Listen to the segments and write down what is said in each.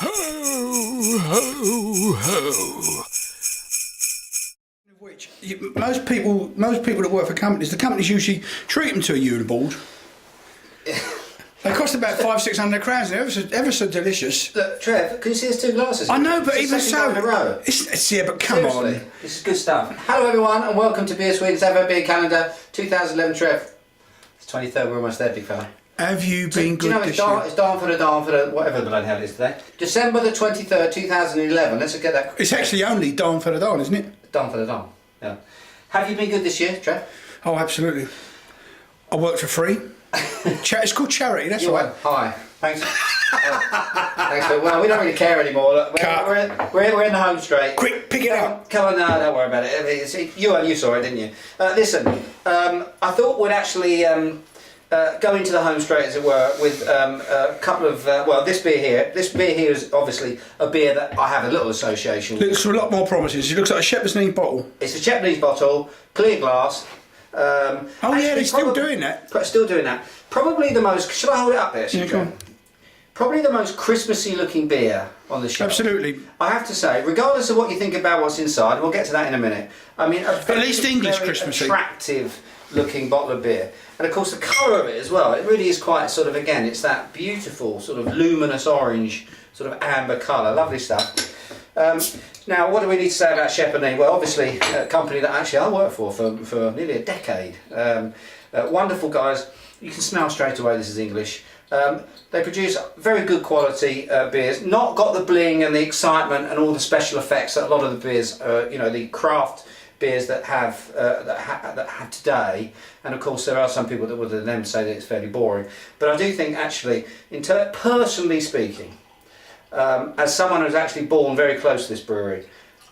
Ho, ho, ho. Which most people that work for companies, the companies usually treat them to a Uniboard. They cost about £500-600, and ever so delicious. Look, Trev, can you see there's two glasses? I know, but even so, in a row. Yeah, but come Seriously, on. this is good stuff. Hello everyone, and welcome to BeerSweden's Ever Beer Calendar 2011. Trev, it's 23rd. We're almost there, big fella. Have you been good this year? It's down for the whatever the bloody hell it is today. December the 23rd, 2011. Let's get that. It's actually only dawn for the dawn, isn't it? Dawn for the dawn. Yeah. Have you been good this year, Trev? Oh, absolutely. I worked for free. It's called charity, that's right. Hi. Thanks. Thanks for, well, we don't really care anymore. Look, we're in the home straight. Quick, pick it up. Come on, no, don't worry about it. You saw it, didn't you? Listen, I thought we'd actually go into the home straight, as it were, with a couple of, well, this beer here. This beer here is obviously a beer that I have a little association with. Looks a lot more promises. It looks like a Shepherd and Neame bottle. It's a Shepherd and Neame bottle, clear glass. Oh yeah, they're still doing that. Still doing that. Probably the most. Should I hold it up there? Yeah, go on. Probably the most Christmassy looking beer on the shelf. Absolutely. I have to say, regardless of what you think about what's inside, and we'll get to that in a minute. I mean, at least English very Christmassy. Attractive looking bottle of beer, and of course the colour of it as well. It really is quite sort of, again, it's that beautiful sort of luminous orange, sort of amber colour. Lovely stuff. Now, what do we need to say about Shepherd and Neame? Well, obviously, a company that actually I worked for nearly a decade. Wonderful guys. You can smell straight away this is English. They produce very good quality beers. Not got the bling and the excitement and all the special effects that a lot of the beers, you know, the craft beers that have today. And of course, there are some people that would then say that it's fairly boring. But I do think, actually, personally speaking, as someone who's actually born very close to this brewery,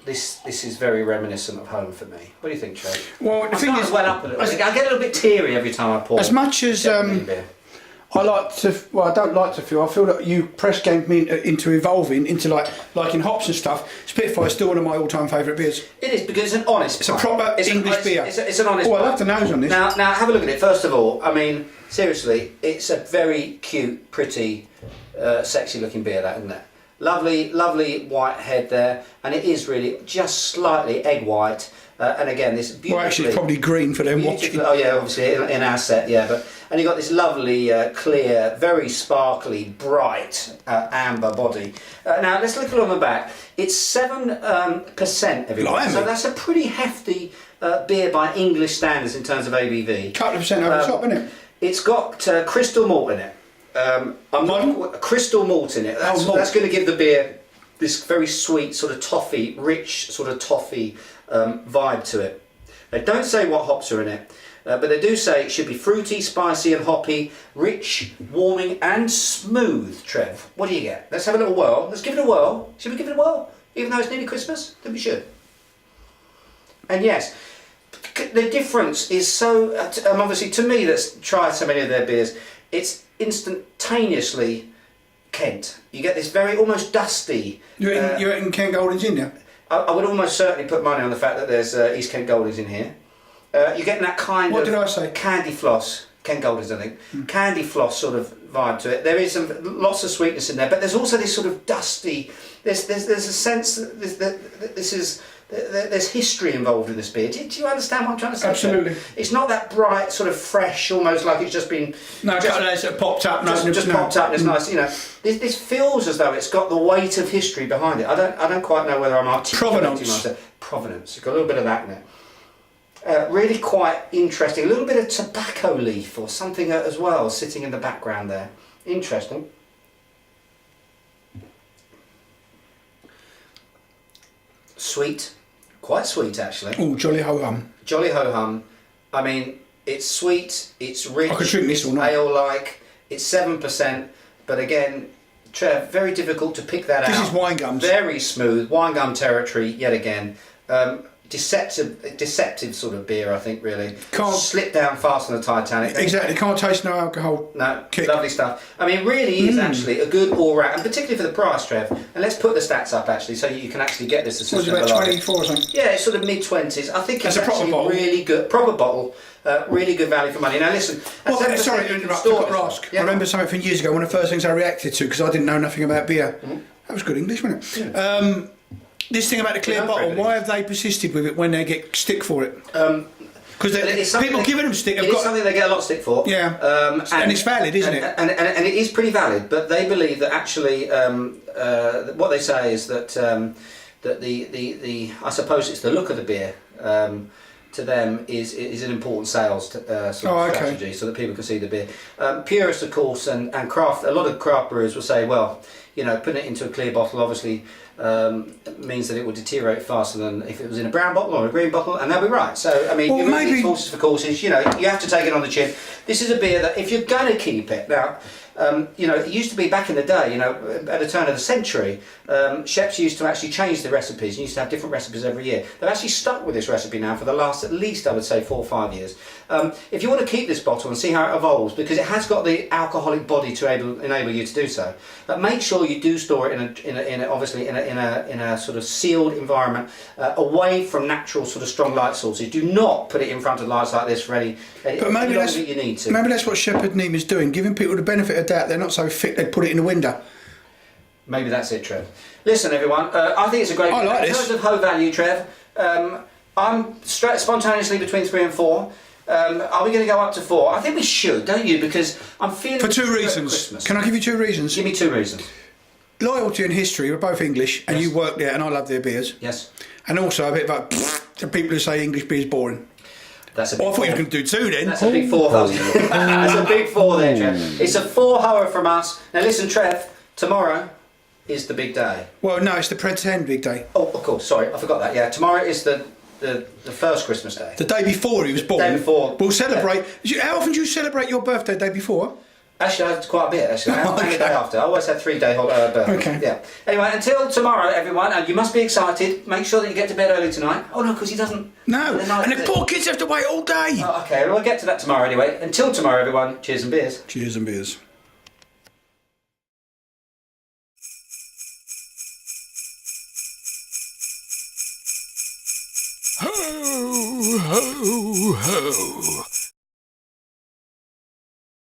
this is very reminiscent of home for me. What do you think, Trey? Well, the thing is, well up a little. I get a little bit teary every time I pour. As much as I like to, well, I don't like to feel. I feel that you press game me into evolving into like in hops and stuff. Spitfire is still one of my all-time favourite beers. It is, because it's an honest. It's a proper English beer. It's an honest. Oh, I love the nose on this. Now have a look at it. First of all, I mean, seriously, it's a very cute, pretty, sexy-looking beer, that, isn't it? Lovely white head there, and it is really just slightly egg white. And again, this beautifully. Well, actually, it's probably green for them watching. Oh yeah, obviously in our set, yeah. And you got this lovely, clear, very sparkly, bright amber body. Now let's look along the back. It's 7%, everyone. So that's a pretty hefty beer by English standards in terms of ABV. Couple of percent over the top, isn't it? It's got crystal malt in it. Crystal malt in it. That's going to give the beer this very sweet sort of toffee, rich sort of toffee vibe to it. They don't say what hops are in it, but they do say it should be fruity, spicy and hoppy, rich, warming and smooth. Trev, what do you get? Let's have a little whirl. Let's give it a whirl. Should we give it a whirl? Even though it's nearly Christmas? Then we should. And yes, the difference is so, obviously to me that's tried so many of their beers, it's instantaneously Kent. You get this very almost dusty. You reckon Kent Golding's in there? I would almost certainly put money on the fact that there's East Kent Goldings in here. You're getting that kind of. What did I say? Candy floss. Kent Goldings, I think. Candy floss sort of vibe to it. There is lots of sweetness in there, but there's also this sort of dusty. There's a sense that this is. There's history involved in this beer. Do you understand what I'm trying to say? Absolutely. It's not that bright, sort of fresh, almost like it's just been. No, just popped up. Just popped up. It's nice, you know. This feels as though it's got the weight of history behind it. I don't quite know whether I'm articulating myself. Provenance. It's got a little bit of that in it. Really quite interesting. A little bit of tobacco leaf or something as well, sitting in the background there. Interesting. Sweet, quite sweet actually. Oh, jolly ho hum. Jolly ho hum. I mean, it's sweet, it's rich, I could drink this all night. Ale-like. It's 7%, but again, Trev, very difficult to pick that out. This is wine gums. Very smooth, wine gum territory yet again. Deceptive sort of beer, I think, really. Can't slip down fast on the Titanic. Exactly, can't taste no alcohol. No, kick. Lovely stuff. I mean, really is actually a good all-round, and particularly for the price, Trev. And let's put the stats up actually, so you can actually get this. What was it, about 24 or something? Yeah, it's sort of mid-20s. I think it's actually really good, proper bottle. Really good value for money. Now listen. Well, sorry to interrupt. I've got to ask. Yeah. I remember something from years ago. One of the first things I reacted to, because I didn't know nothing about beer. That was good English, wasn't it? This thing about the clear bottle, why have they persisted with it when they get stick for it? Because people giving them stick. It's something they get a lot of stick for. Yeah, and it's valid, isn't it? And it is pretty valid. But they believe that actually, what they say is that that the I suppose it's the look of the beer. To them is an important sales strategy, so that people can see the beer. Purists, of course, and craft. A lot of craft brewers will say, well, you know, putting it into a clear bottle obviously means that it will deteriorate faster than if it was in a brown bottle or a green bottle, and they'll be right. So, I mean, well, maybe horses for courses. You know, you have to take it on the chin. This is a beer that if you're going to keep it now. You know, it used to be back in the day, you know, at the turn of the century, chefs used to actually change the recipes. You used to have different recipes every year. They've actually stuck with this recipe now for the last, at least, I would say, 4 or 5 years. If you want to keep this bottle and see how it evolves, because it has got the alcoholic body to enable you to do so, but make sure you do store it in a sort of sealed environment, away from natural sort of strong light sources. Do not put it in front of lights like this for any longer that you need to. Maybe that's what Shepherd and Neame is doing, giving people the benefit of doubt. They're not so thick, they put it in the window. Maybe that's it, Trev. Listen, everyone, I think it's a great beer. Like in terms of hoe value, Trev, I'm spontaneously between 3 and 4. Are we going to go up to 4? I think we should, don't you? Because I'm feeling... For 2 reasons. Can I give you 2 reasons? Give me 2 reasons. Loyalty and history. We're both English, and you work there, and I love their beers. Yes. And also a bit about the people who say English beer is boring. That's a big I thought you were going to do 2 then. That's a big 4. That's a big 4 there, Trev. It's a 4 hoer from us. Now listen, Trev, tomorrow is the big day. Well, no, it's the pretend big day. Oh, of course, sorry, I forgot that. Yeah, tomorrow is the first Christmas day. The day before he was born. The day before. We'll celebrate. Yeah. How often do you celebrate your birthday the day before? Actually, I had quite a bit, actually. I had a day after. I always had 3 day birthday. Okay. Yeah. Anyway, until tomorrow, everyone, and you must be excited. Make sure that you get to bed early tonight. Oh, no, because he doesn't... No, and the poor kids have to wait all day. Oh, okay, well, we'll get to that tomorrow anyway. Until tomorrow, everyone, cheers and beers. Cheers and beers. Ho, ho, ho.